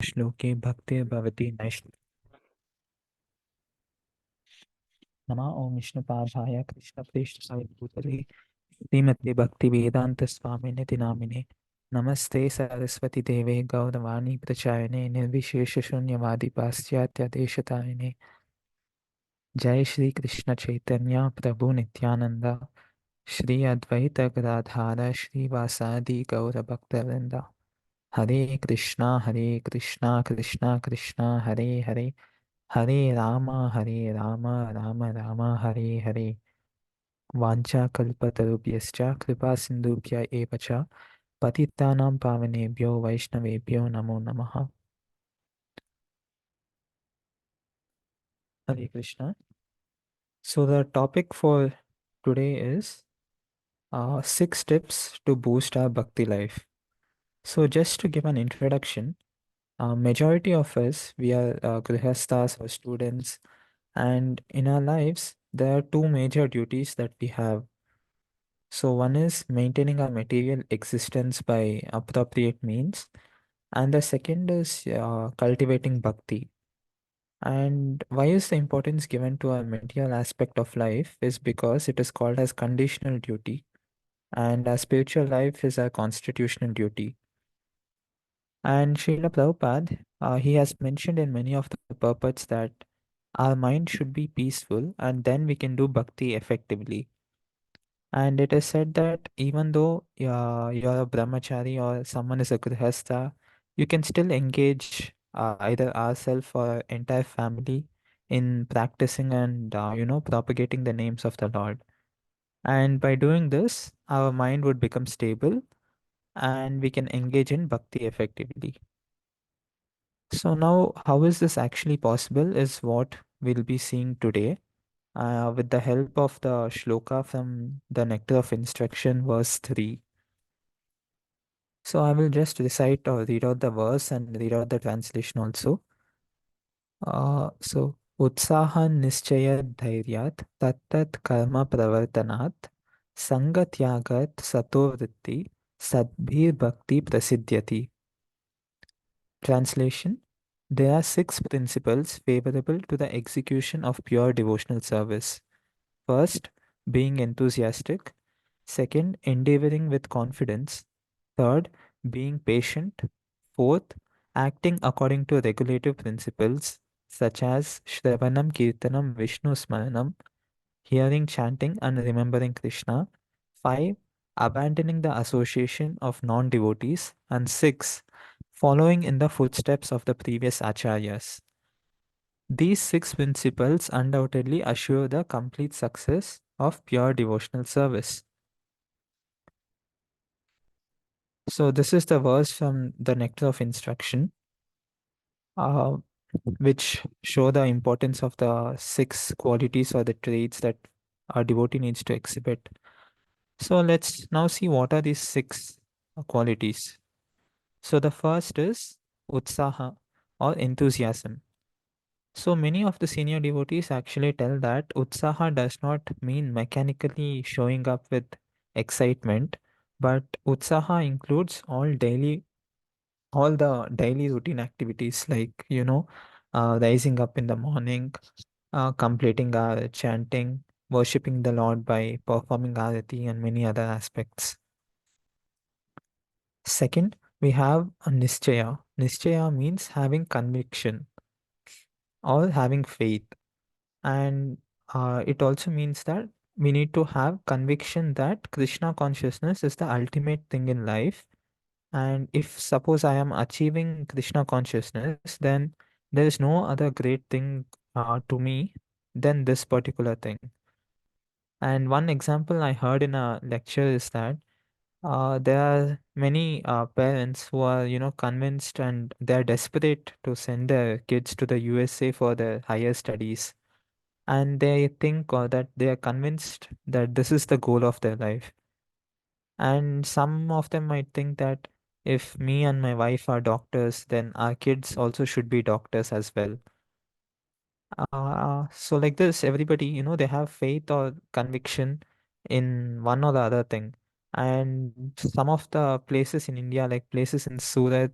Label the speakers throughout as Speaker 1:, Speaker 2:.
Speaker 1: श्लोके भक्तिर्भवति नैष् नमः ॐ विष्णुपादाय कृष्णप्रेष्ठसायभूतले श्रीमते भक्तिवेदान्तस्वामिनिति नामिने नमस्ते सरस्वती देवे गौरवाणी प्रचारिणे निर्विशेषशून्यवादी पाश्चात्यदेशतारिणे जय श्री कृष्ण चैतन्य प्रभु नित्यानंद श्री अद्वैत गदाधार श्रीवासादि गौरभक्तवृंदा हरे कृष्णा कृष्णा कृष्णा हरे हरे हरे राम राम राम हरे हरे वाञ्छाकल्पतरुभ्यश्च कृपा सिन्धुभ्य एव च पतितानां पावनेभ्यो वैष्णवेभ्यो नमो नमः. Hare Krishna. So the topic for today is 6 tips to boost our bhakti life. So just to give an introduction, majority of us, we are grihasthas or students, and in our lives, there are two major duties that we have. So one is maintaining our material existence by appropriate means, and the second is cultivating bhakti. And why is the importance given to our material aspect of life is because it is called as conditional duty, and our spiritual life is our constitutional duty. And Srila Prabhupada, he has mentioned in many of the purports that our mind should be peaceful and then we can do bhakti effectively. And it is said that even though you're a brahmachari or someone is a grihastha, you can still engage either ourselves or entire family in practicing and propagating the names of the Lord. And by doing this, our mind would become stable and we can engage in bhakti effectively. So now, how is this actually possible is what we'll be seeing today with the help of the shloka from the Nectar of Instruction, verse 3. So I will just recite or read out the verse and read out the translation also. So Utsaha Nischaya Dhairyat Tattat Karma Pravartanat Sangatyagat Sato Vritti Sadbhir Bhakti Prasidhyati. Translation: There are 6 principles favorable to the execution of pure devotional service. First, being enthusiastic. Second, endeavoring with confidence. Third, being patient. Fourth, acting according to regulative principles such as Shravanam, Kirtanam, Vishnu Smaranam, hearing, chanting, and remembering Krishna. 5. Abandoning the association of non devotees. And 6. Following in the footsteps of the previous acharyas. These 6 principles undoubtedly assure the complete success of pure devotional service. So, this is the verse from the Nectar of Instruction, uh, which show the importance of the 6 qualities or the traits that our devotee needs to exhibit. So, let's now see what are these 6 qualities. So, the first is Utsaha or enthusiasm. So many of the senior devotees actually tell that Utsaha does not mean mechanically showing up with excitement, but Utsaha includes all the daily routine activities like, rising up in the morning, completing our chanting, worshipping the Lord by performing arati and many other aspects. Second, we have a Nischaya. Nischaya means having conviction or having faith. And it also means that we need to have conviction that Krishna consciousness is the ultimate thing in life. And if suppose I am achieving Krishna consciousness, then there is no other great thing to me than this particular thing. And one example I heard in a lecture is that there are many parents who are, convinced and they're desperate to send their kids to the USA for their higher studies, and they think that they are convinced that this is the goal of their life. And some of them might think that if me and my wife are doctors, then our kids also should be doctors as well. So like this, everybody, they have faith or conviction in one or the other thing. And some of the places in India, like places in Surat,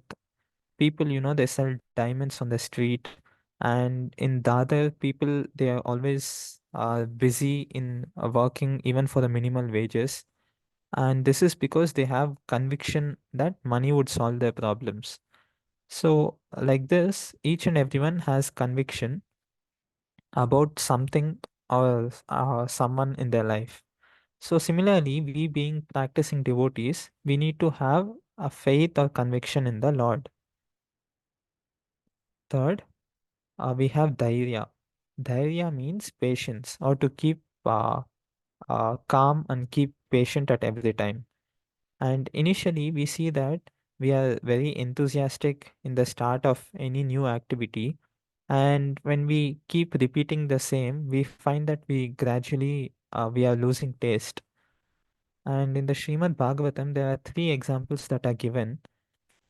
Speaker 1: people, they sell diamonds on the street, and in the other people, they are always busy in working even for the minimal wages. And this is because they have conviction that money would solve their problems. So, like this, each and everyone has conviction about something or someone in their life. So, similarly, we being practicing devotees, we need to have a faith or conviction in the Lord. Third, we have dhairya. Dhairya means patience, or to keep calm and keep patient at every time. And initially, we see that we are very enthusiastic in the start of any new activity. And when we keep repeating the same, we find that we gradually we are losing taste. And in the Srimad Bhagavatam, there are three examples that are given.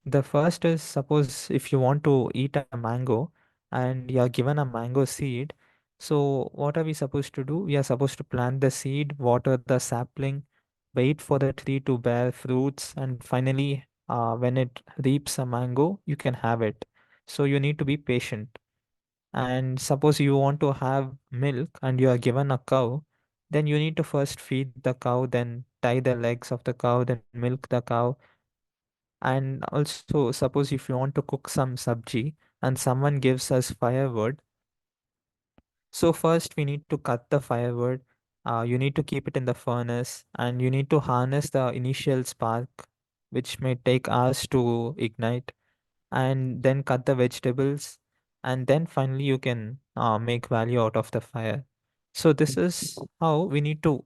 Speaker 1: The first is, suppose if you want to eat a mango and you are given a mango seed. So what are we supposed to do? We are supposed to plant the seed, water the sapling, wait for the tree to bear fruits, and finally, when it reaps a mango, you can have it. So you need to be patient. And suppose you want to have milk and you are given a cow, then you need to first feed the cow, then tie the legs of the cow, then milk the cow. And also, suppose if you want to cook some sabji and someone gives us firewood, so first we need to cut the firewood. You need to keep it in the furnace and you need to harness the initial spark, which may take hours to ignite, and then cut the vegetables. And then finally, you can make value out of the fire. So, this is how we need to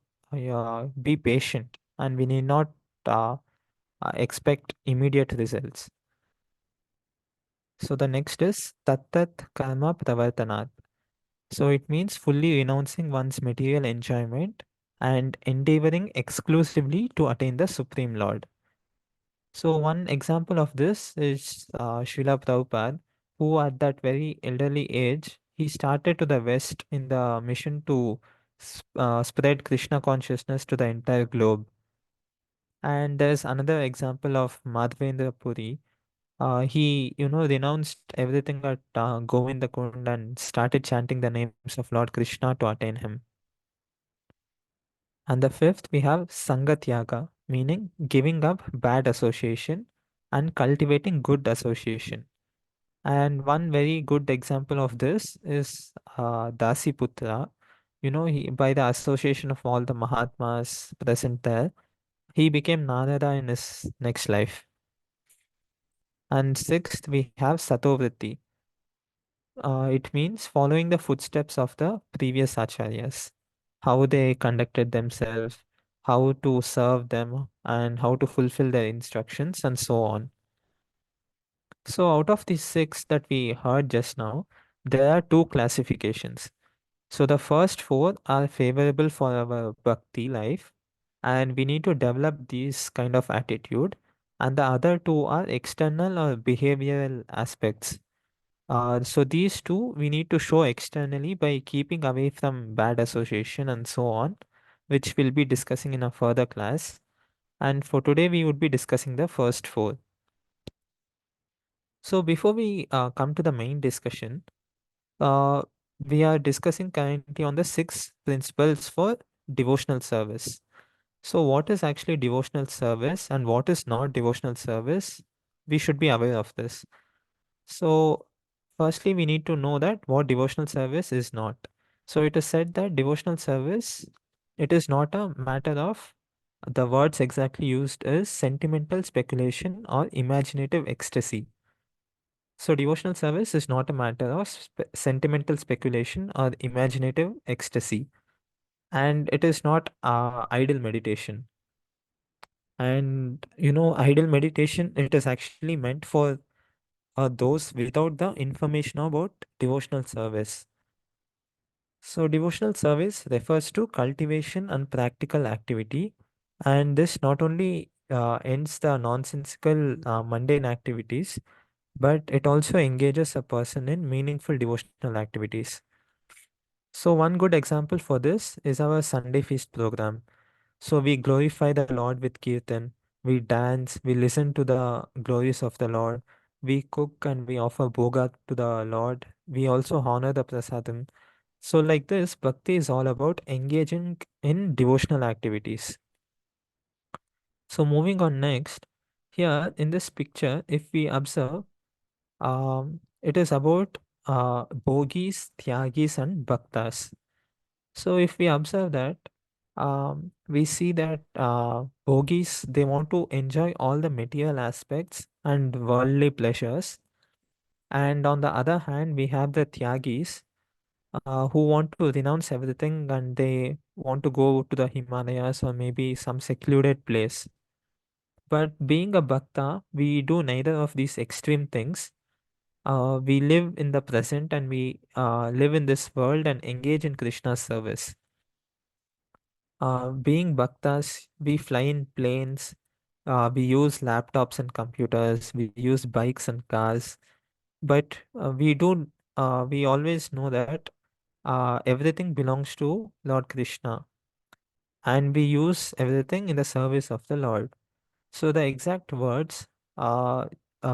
Speaker 1: be patient and we need not uh, expect immediate results. So the next is Tattat Karma Pravartanat. So it means fully renouncing one's material enjoyment and endeavoring exclusively to attain the Supreme Lord. So one example of this is Srila Prabhupada, who at that very elderly age, he started to the West in the mission to spread Krishna consciousness to the entire globe. And there's another example of Madhvendra Puri. He, renounced everything at Govinda Kund and started chanting the names of Lord Krishna to attain him. And the fifth, we have Sangatyaga, meaning giving up bad association and cultivating good association. And one very good example of this is Dasiputra. By the association of all the Mahatmas present there, he became Narada in his next life. And sixth, we have Satovritti. It means following the footsteps of the previous acharyas, how they conducted themselves, how to serve them, and how to fulfill their instructions, and so on. So, out of these six that we heard just now, there are two classifications. So, the first four are favorable for our bhakti life, and we need to develop these kind of attitude. And the other two are external or behavioral aspects. So these two we need to show externally by keeping away from bad association and so on, which we'll be discussing in a further class. And for today, we would be discussing the first four. So before we come to the main discussion, uh, we are discussing currently on the six principles for devotional service. So what is actually devotional service and what is not devotional service? We should be aware of this. So, firstly, we need to know that what devotional service is not. So, it is said that devotional service, it is not a matter of the words exactly used is sentimental speculation or imaginative ecstasy. So, devotional service is not a matter of sentimental speculation or imaginative ecstasy, and it is not idle meditation. And idle meditation, it is actually meant for those without the information about devotional service. So, devotional service refers to cultivation and practical activity, and this not only ends the nonsensical mundane activities, but it also engages a person in meaningful devotional activities. So, one good example for this is our Sunday feast program. So, we glorify the Lord with kirtan, we dance, we listen to the glories of the Lord, we cook and we offer bhoga to the Lord. We also honor the prasadam. So, like this, bhakti is all about engaging in devotional activities. So, moving on next, here in this picture, if we observe, it is about bhogis, tyagis, and bhaktas. So, if we observe that, we see that bhogis, they want to enjoy all the material aspects and worldly pleasures. And on the other hand, we have the tyagis who want to renounce everything and they want to go to the Himalayas or maybe some secluded place. But being a bhakta, we do neither of these extreme things. We live in the present and we live in this world and engage in Krishna's service. Being bhaktas, we fly in planes, we use laptops and computers, we use bikes and cars, but we always know that everything belongs to Lord Krishna and we use everything in the service of the Lord. So the exact words uh,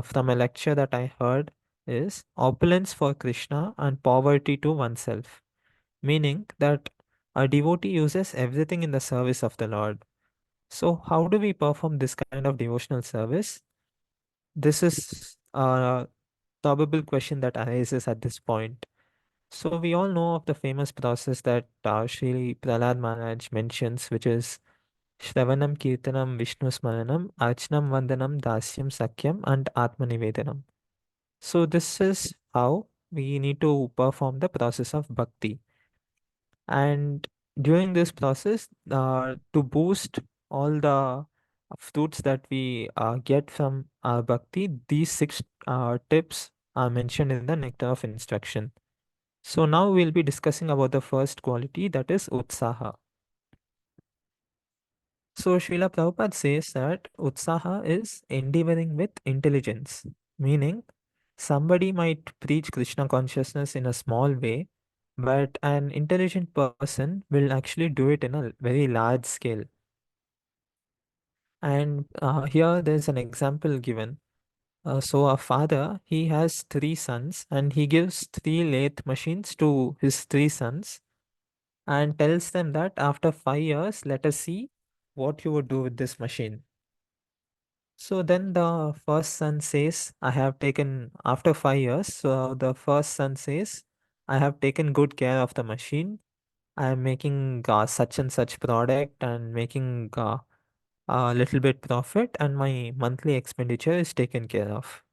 Speaker 1: from a lecture that I heard is opulence for Krishna and poverty to oneself, meaning that a devotee uses everything in the service of the Lord. So how do we perform this kind of devotional service? This is a probable question that arises at this point. So we all know of the famous process that Sri Prahlad Maharaj mentions, which is Shravanam Kirtanam Vishnu Smaranam Archanam Vandanam Dasyam Sakyam and Atmanivedanam. So this is how we need to perform the process of bhakti. And during this process, to boost all the fruits that we get from our bhakti, these six tips are mentioned in the Nectar of Instruction. So now we'll be discussing about the first quality, that is Utsaha. So Srila Prabhupada says that Utsaha is endeavoring with intelligence, meaning somebody might preach Krishna consciousness in a small way, but an intelligent person will actually do it in a very large scale. And here there's an example given. So a father, he has three sons and he gives three lathe machines to his three sons and tells them that after 5 years, let us see what you would do with this machine. So then the first son says, I have taken, after 5 years, so the first son says, I have taken good care of the machine. I am making such and such product and making a little bit profit, and my monthly expenditure is taken care of.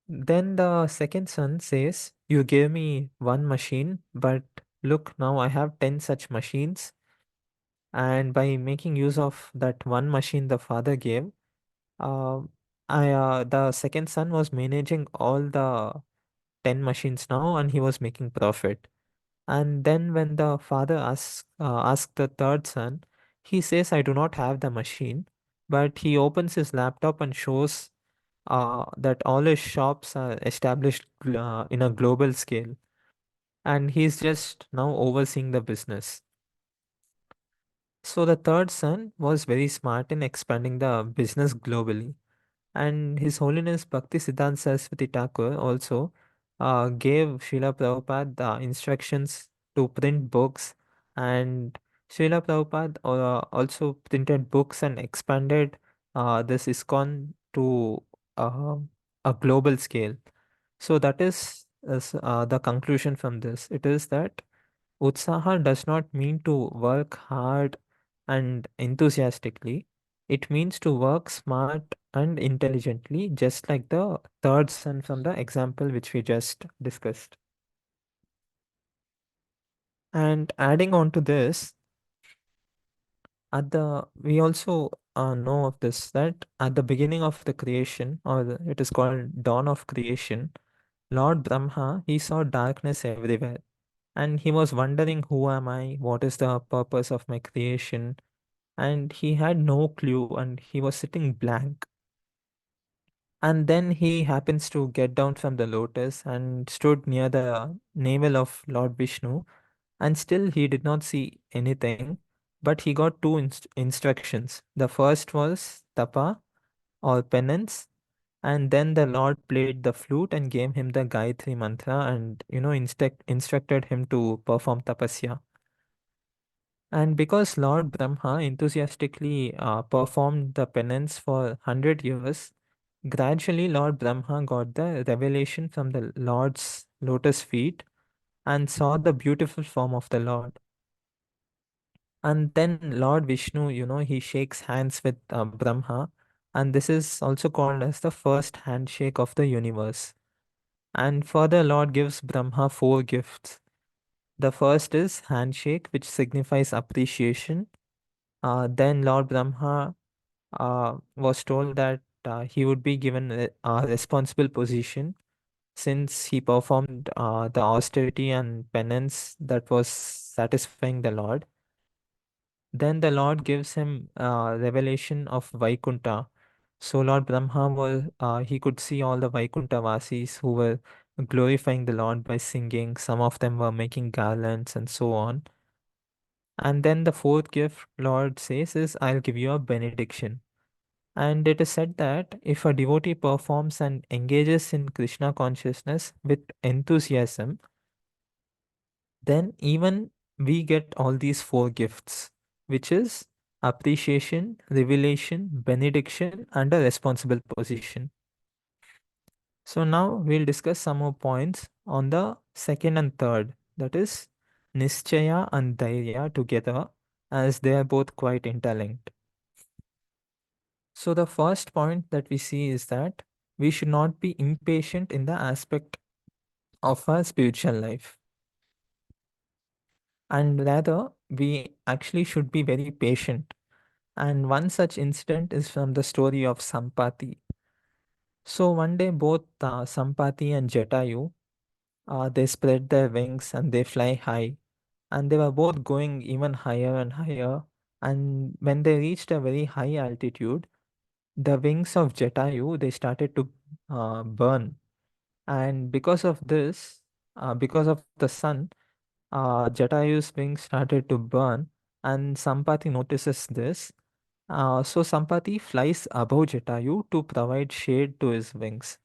Speaker 1: Then the second son says, you gave me one machine, but look, now I have 10 such machines. And by making use of that one machine the father gave, uh, the second son was managing all the 10 machines now and he was making profit. And then when the father asked the third son, he says, I do not have the machine, but he opens his laptop and shows that all his shops are established in a global scale. And he's just now overseeing the business. So the third son was very smart in expanding the business globally. And His Holiness Bhakti Siddhanta Saraswati Thakur also gave Srila Prabhupada the instructions to print books, and Srila Prabhupada also printed books and expanded this ISKCON to uh, a global scale. So that is the conclusion from this. It is that Utsaha does not mean to work hard and enthusiastically. It means to work smart and intelligently, just like the third son from the example which we just discussed. And adding on to this, we also know of this that at the beginning of the creation, it is called dawn of creation, Lord Brahma, he saw darkness everywhere. And he was wondering, who am I? What is the purpose of my creation? And he had no clue and he was sitting blank. And then he happens to get down from the lotus and stood near the navel of Lord Vishnu, and still he did not see anything. But he got two instructions. The first was tapa or penance, And then the Lord played the flute and gave him the Gayatri mantra and, instructed him to perform tapasya. And because Lord Brahma enthusiastically performed the penance for 100 years, gradually Lord Brahma got the revelation from the Lord's lotus feet and saw the beautiful form of the Lord. And then Lord Vishnu, he shakes hands with Brahma, and this is also called as the first handshake of the universe. And further, Lord gives Brahma four gifts. The first is handshake, which signifies appreciation. Then Lord Brahma was told that he would be given a responsible position since he performed the austerity and penance that was satisfying the Lord. Then the Lord gives him revelation of Vaikuntha. So Lord Brahma was he could see all the Vaikuntha Vasis who were glorifying the Lord by singing. Some of them were making garlands and so on. And then the fourth gift Lord says is, I'll give you a benediction. And it is said that if a devotee performs and engages in Krishna consciousness with enthusiasm, then even we get all these four gifts, which is appreciation, revelation, benediction, and a responsible position. So now we'll discuss some more points on the second and third, that is Nischaya and Dhairya together, as they are both quite interlinked. So the first point that we see is that we should not be impatient in the aspect of our spiritual life. And rather, we actually should be very patient. And one such incident is from the story of Sampati. So one day, both Sampati and Jatayu, they spread their wings and they fly high. And they were both going even higher and higher. And when they reached a very high altitude, the wings of Jatayu, they started to burn. And because of this, because of the sun, Jatayu's wings started to burn, and Sampati notices this. So Sampati flies above Jatayu to provide shade to his wings.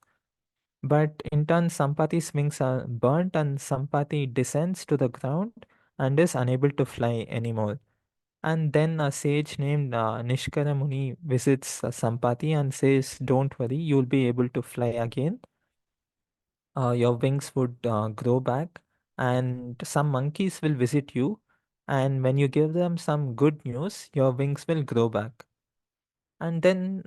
Speaker 1: But in turn, Sampati's wings are burnt, and Sampati descends to the ground and is unable to fly anymore. And then a sage named Nishkara Muni visits Sampati and says, don't worry, you'll be able to fly again. Your wings would grow back, and some monkeys will visit you. And when you give them some good news, your wings will grow back. And then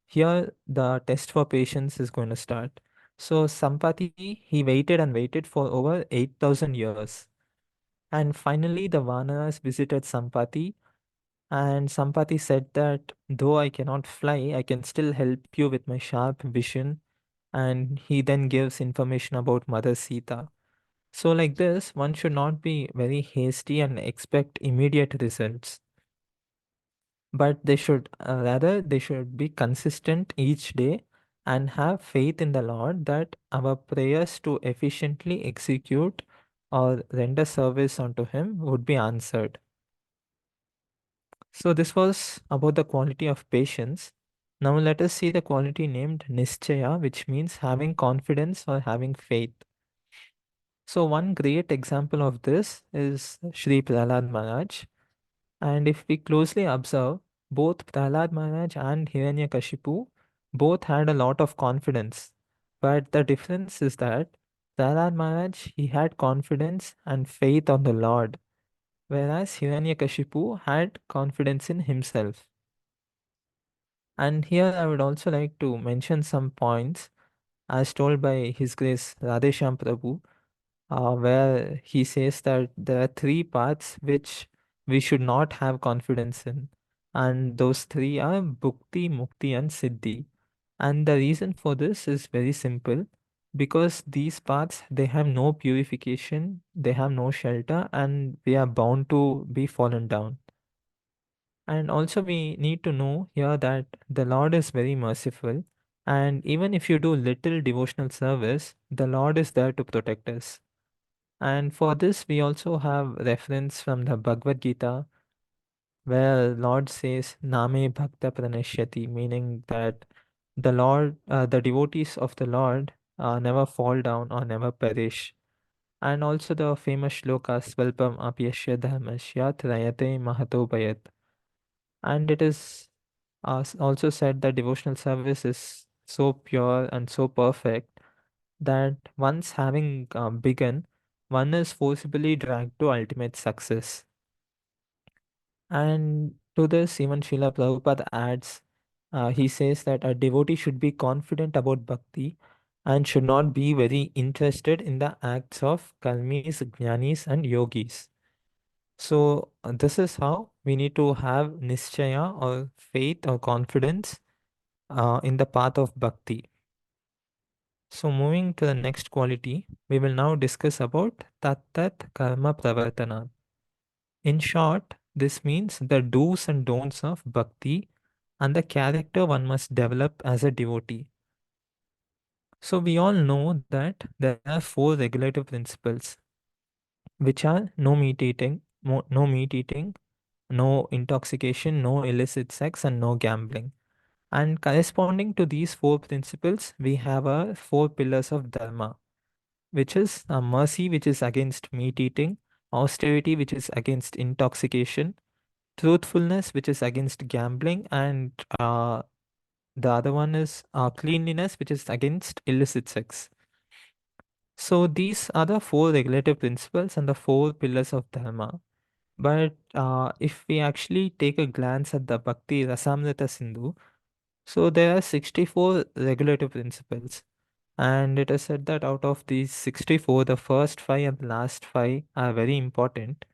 Speaker 1: here the test for patience is going to start. So Sampati, he waited and waited for over 8,000 years. And finally, the Vanaras visited Sampati, and Sampati said that though I cannot fly, I can still help you with my sharp vision. And he then gives information about Mother Sita. So, like this, one should not be very hasty and expect immediate results, but they should be consistent each day and have faith in the Lord that our prayers to efficiently execute or render service unto Him would be answered. So, this was about the quality of patience. Now, let us see the quality named Nischaya, which means having confidence or having faith. So, one great example of this is Sri Prahlad Maharaj. And if we closely observe, both Prahlad Maharaj and Hiranyakashipu both had a lot of confidence. But the difference is that Prahlad Maharaj, he had confidence and faith on the Lord, whereas Hiranyakashipu had confidence in himself. And here I would also like to mention some points as told by His Grace Radhesham Prabhu, where he says that there are three paths which we should not have confidence in. And those three are Bhukti, Mukti, and Siddhi. And the reason for this is very simple, because these paths, they have no purification, they have no shelter, and we are bound to be fallen down. And also, we need to know here that the Lord is very merciful. And even if you do little devotional service, the Lord is there to protect us. And for this, we also have reference from the Bhagavad Gita, where Lord says, Name Bhakta Pranashyati, meaning that The devotees of the Lord never fall down or never perish. And also the famous shloka Svalpam apyasya dharmasya trayate mahato bayat. And it is also said that devotional service is so pure and so perfect that once having begun, one is forcibly dragged to ultimate success. And to this, even Srila Prabhupada adds, he says that a devotee should be confident about bhakti and should not be very interested in the acts of kalmis, jnanis, and yogis. So, this is how we need to have nischaya or faith or confidence in the path of bhakti. So, moving to the next quality, we will now discuss about tat karma pravartana. In short, this means the do's and don'ts of bhakti and the character one must develop as a devotee. So, we all know that there are four regulative principles, which are no meat eating, no intoxication, no illicit sex, and no gambling. And corresponding to these four principles, we have our four pillars of dharma, which is mercy, which is against meat eating, austerity, which is against intoxication, truthfulness, which is against gambling, and the other one is cleanliness, which is against illicit sex. So these are the four regulative principles and the four pillars of dharma. But if we actually take a glance at the Bhakti Rasamrita Sindhu, so there are 64 regulative principles. And it is said that out of these 64, the first five and the last five are very important.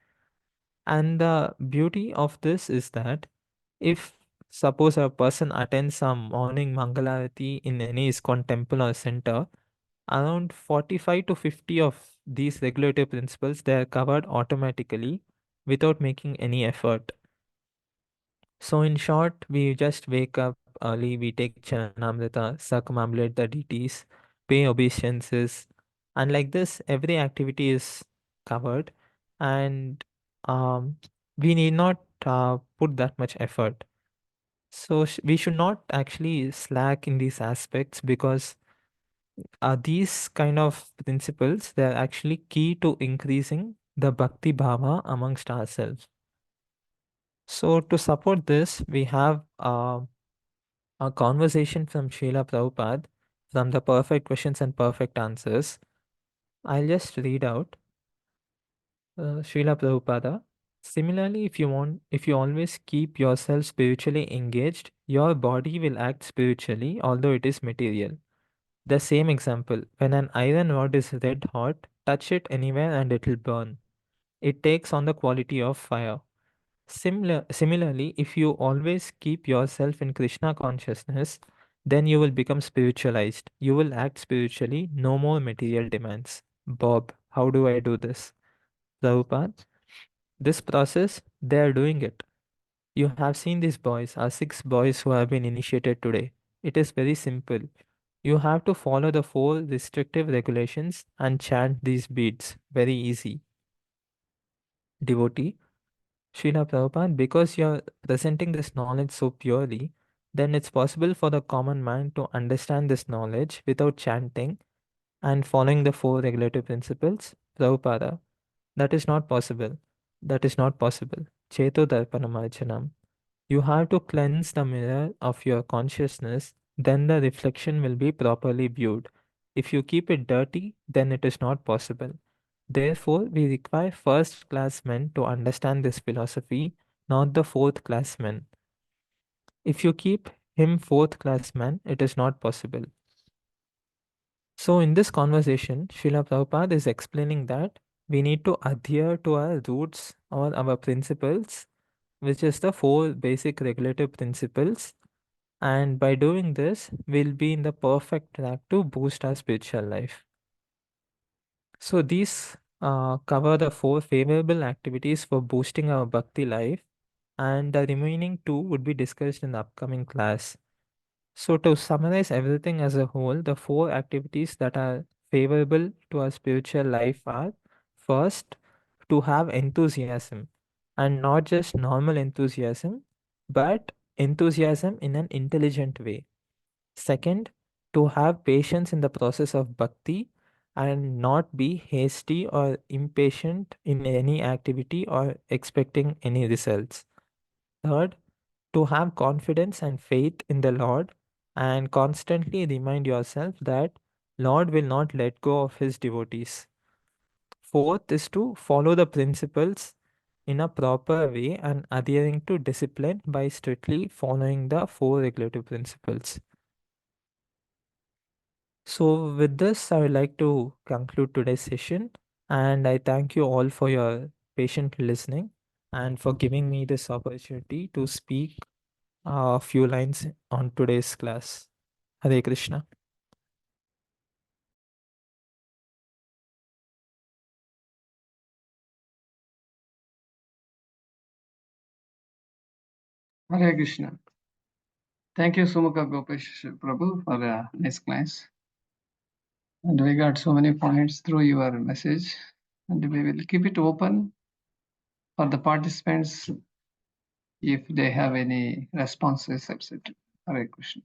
Speaker 1: And the beauty of this is that if suppose a person attends some morning Mangalarati in any ISKCON temple or center, around 45 to 50 of these regulative principles they are covered automatically without making any effort. So in short, we just wake up early, we take Charanamrita, circumambulate the deities, pay obeisances, and like this, every activity is covered, and um, we need not put that much effort. So we should not actually slack in these aspects because these kind of principles they're actually key to increasing the bhakti bhava amongst ourselves. So to support this, we have a conversation from Srila Prabhupada from the Perfect Questions and Perfect Answers. I'll just read out Srila Prabhupada. Similarly, if you always keep yourself spiritually engaged, your body will act spiritually, although it is material. The same example, when an iron rod is red hot, touch it anywhere and it will burn. It takes on the quality of fire. Similarly, if you always keep yourself in Krishna consciousness, then you will become spiritualized. You will act spiritually, no more material demands. Bob, how do I do this? Prabhupada, this process, they are doing it. You have seen these boys, our six boys who have been initiated today. It is very simple. You have to follow the four restrictive regulations and chant these beads. Very easy. Devotee, Srila Prabhupada, because you're presenting this knowledge so purely, then it's possible for the common man to understand this knowledge without chanting and following the four regulative principles. Prabhupada, that is not possible. That is not possible. Cheto Darpanamarchanam. You have to cleanse the mirror of your consciousness, then the reflection will be properly viewed. If you keep it dirty, then it is not possible. Therefore, we require first class men to understand this philosophy, not the fourth class men. If you keep him fourth class man, it is not possible. So, in this conversation, Srila Prabhupada is explaining that we need to adhere to our roots or our principles, which is the four basic regulative principles. And by doing this, we'll be in the perfect track to boost our spiritual life. So these cover the four favorable activities for boosting our bhakti life, and the remaining two would be discussed in the upcoming class. So to summarize everything as a whole, the four activities that are favorable to our spiritual life are: first, to have enthusiasm, and not just normal enthusiasm, but enthusiasm in an intelligent way. Second, to have patience in the process of bhakti and not be hasty or impatient in any activity or expecting any results. Third, to have confidence and faith in the Lord and constantly remind yourself that Lord will not let go of his devotees. Fourth is to follow the principles in a proper way and adhering to discipline by strictly following the four regulative principles. So, with this, I would like to conclude today's session, and I thank you all for your patient listening and for giving me this opportunity to speak a few lines on today's class. Hare Krishna.
Speaker 2: Hare Krishna. Thank you, Sumukha Gopesha Prabhu, for a nice class. And we got so many points through your message. And we will keep it open for the participants if they have any responses, etc. Hare Krishna.